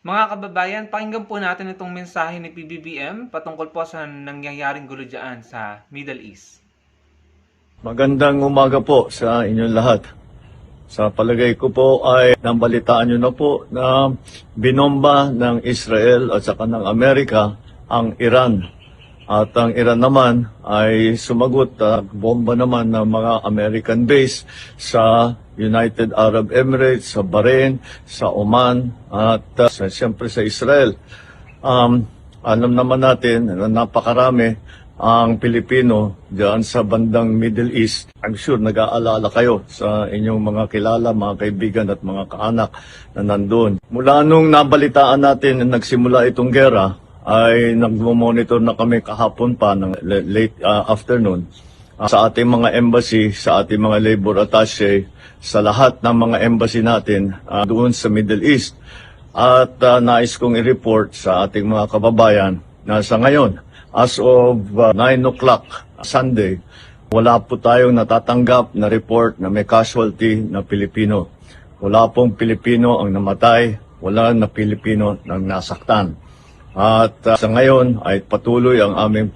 Mga kababayan, pakinggan po natin itong mensahe ni PBBM patungkol po sa nangyayaring gulo dyan sa Middle East. Magandang umaga po sa inyong lahat. Sa palagay ko po ay nabalitaan nyo na po na binomba ng Israel at saka ng Amerika ang Iran. At ang Iran naman ay sumagot at bomba naman ng mga American base sa United Arab Emirates, sa Bahrain, sa Oman at siyempre sa Israel. Alam naman natin na napakarami ang Pilipino diyan sa bandang Middle East. I'm sure nag-aalala kayo sa inyong mga kilala, mga kaibigan at mga kaanak na nandun. Mula nung nabalitaan natin na nagsimula itong gera, ay nagmo-monitor na kami kahapon pa ng late afternoon sa ating mga embassy, sa ating mga labor attaché, sa lahat ng mga embassy natin doon sa Middle East. At nais kong i-report sa ating mga kababayan na sa ngayon, as of 9 o'clock Sunday, wala po tayong natatanggap na report na may casualty na Pilipino. Wala pong Pilipino ang namatay, wala na Pilipino ang nasaktan. At sa ngayon ay patuloy ang aming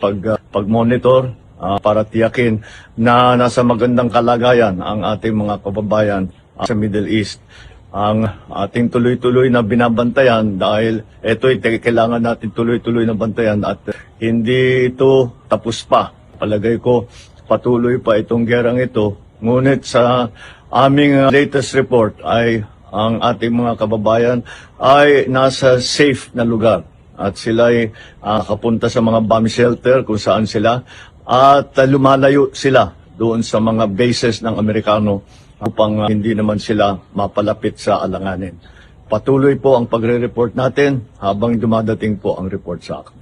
pag-monitor para tiyakin na nasa magandang kalagayan ang ating mga kababayan sa Middle East. Ang ating tuloy-tuloy na binabantayan dahil ito'y kailangan natin tuloy-tuloy na bantayan at hindi ito tapos pa. Palagay ko patuloy pa itong gerang ito. Ngunit sa aming latest report ay ang ating mga kababayan ay nasa safe na lugar. At sila ay kapunta sa mga bomb shelter kung saan sila at lumalayo sila doon sa mga bases ng Amerikano upang hindi naman sila mapalapit sa alanganin. Patuloy po ang pagre-report natin habang dumadating po ang report sa akin.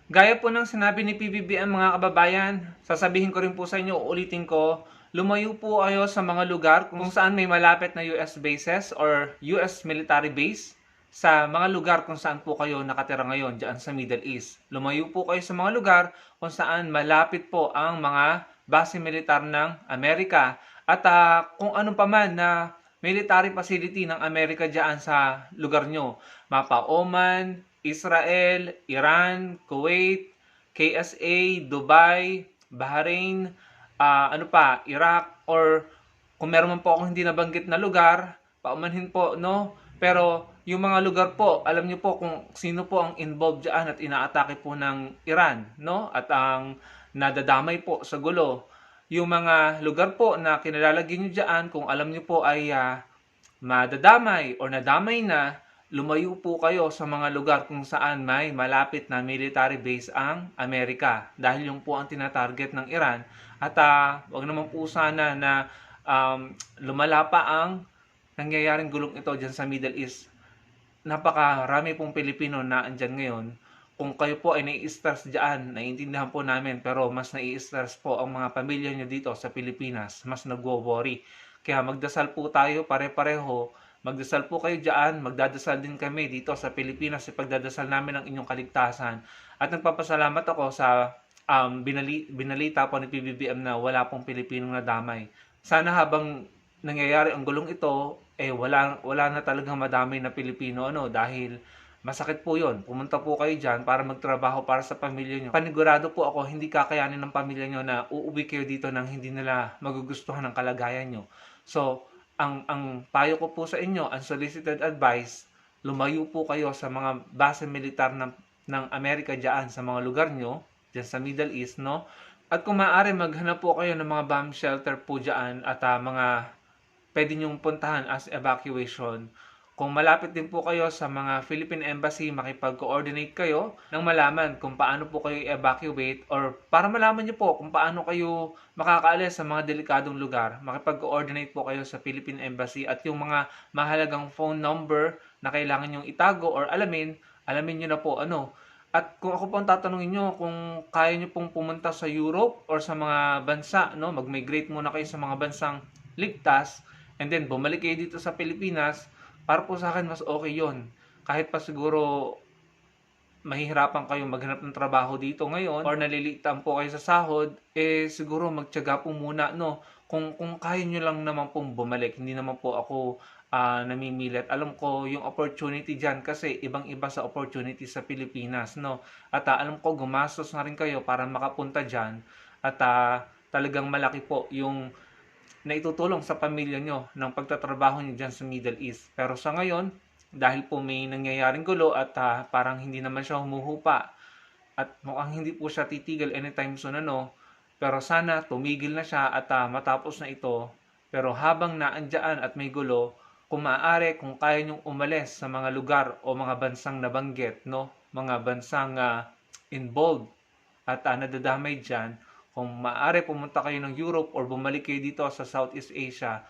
Gaya po ng sinabi ni PBBM mga kababayan, sasabihin ko rin po sa inyo, uulitin ko, lumayo po kayo sa mga lugar kung saan may malapit na US bases or US military base sa mga lugar kung saan po kayo nakatira ngayon dyan sa Middle East. Lumayo po kayo sa mga lugar kung saan malapit po ang mga base militar ng Amerika at kung ano pa man na military facility ng Amerika dyan sa lugar nyo. Mapa Oman, Israel, Iran, Kuwait, KSA, Dubai, Bahrain, Iraq, or kung meron man po akong hindi nabanggit na lugar, paumanhin po, no? Pero yung mga lugar po, alam niyo po kung sino po ang involved diyan at inaatake po ng Iran, no? At ang nadadamay po sa gulo. Yung mga lugar po na kinalalagyan niyo diyan, kung alam niyo po ay madadamay o nadamay na, lumayo po kayo sa mga lugar kung saan may malapit na military base ang Amerika. Dahil yung po ang tinatarget ng Iran. At wag naman po sana na lumala pa ang nangyayaring gulong ito dyan sa Middle East. Napakarami pong Pilipino na andyan ngayon. Kung kayo po ay nai-stress dyan, naiintindihan po namin, pero mas nai-stress po ang mga pamilya nyo dito sa Pilipinas. Mas nagwo-worry. Kaya magdasal po tayo pare-pareho. Magdasal po kayo dyan, magdadasal din kami dito sa Pilipinas. Ipagdadasal namin ang inyong kaligtasan. At nagpapasalamat ako sa binalita po ni PBBM na wala pong Pilipinong nadamay. Sana habang nangyayari ang gulong ito, wala na talagang madami na Pilipino dahil masakit po yon. Pumunta po kayo dyan para magtrabaho para sa pamilya nyo. Panigurado po ako, hindi kakayanin ng pamilya nyo na uuwi kayo dito nang hindi nila magugustuhan ang kalagayan nyo. So, ang payo ko po sa inyo, unsolicited advice, lumayo po kayo sa mga base militar ng Amerika dyan sa mga lugar nyo, dyan sa Middle East, no? At kung maaari, maghanap po kayo ng mga bomb shelter po dyan at mga pwede nyong puntahan as evacuation. Kung malapit din po kayo sa mga Philippine Embassy, makipag-coordinate kayo nang malaman kung paano po kayo evacuate or para malaman nyo po kung paano kayo makakaalis sa mga delikadong lugar. Makipag-coordinate po kayo sa Philippine Embassy at yung mga mahalagang phone number na kailangan nyong itago or alamin nyo na po At kung ako po ang tatanungin nyo, kung kaya nyo pong pumunta sa Europe or sa mga bansa, mag-migrate muna kayo sa mga bansang ligtas, and then bumalik kayo dito sa Pilipinas, para po sa akin mas okay yon. Kahit pa siguro mahihirapan kayong maghanap ng trabaho dito ngayon or nalilitan po kayo sa sahod, siguro magtiyaga po muna, no? Kung kaya nyo lang naman pong bumalik, hindi naman po ako namimilit. Alam ko yung opportunity dyan kasi ibang-iba sa opportunity sa Pilipinas, no? At alam ko gumastos na rin kayo para makapunta dyan at talagang malaki po yung naitutulong sa pamilya nyo ng pagtatrabaho nyo dyan sa Middle East. Pero sa ngayon, dahil po may nangyayaring gulo at parang hindi naman siya humuhupa at mukhang hindi po siya titigil anytime soon, ano, pero sana tumigil na siya at matapos na ito. Pero habang naandyan at may gulo, kung maaari, kung kaya nyong umalis sa mga lugar o mga bansang nabanggit, no? Mga bansang involved at nadadamay dyan, kung maaari pumunta kayo ng Europe or bumalik kayo dito sa Southeast Asia,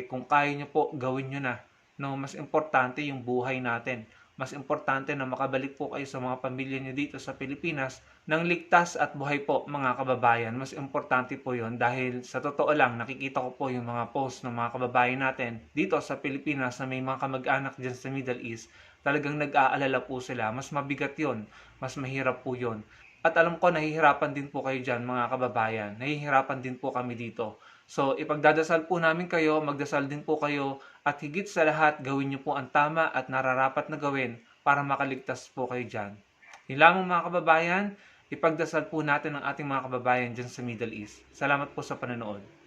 kung kaya nyo po, gawin nyo na. No, mas importante yung buhay natin. Mas importante na makabalik po kayo sa mga pamilya nyo dito sa Pilipinas ng ligtas at buhay po, mga kababayan. Mas importante po yon dahil sa totoo lang, nakikita ko po yung mga post ng mga kababayan natin dito sa Pilipinas na may mga kamag-anak dyan sa Middle East. Talagang nag-aalala po sila. Mas mabigat yon, mas mahirap po yon. At alam ko, nahihirapan din po kayo dyan, mga kababayan. Nahihirapan din po kami dito. So, ipagdadasal po namin kayo, magdasal din po kayo, at higit sa lahat, gawin niyo po ang tama at nararapat na gawin para makaligtas po kayo dyan. Yun lamang, mga kababayan, ipagdasal po natin ang ating mga kababayan dyan sa Middle East. Salamat po sa panonood.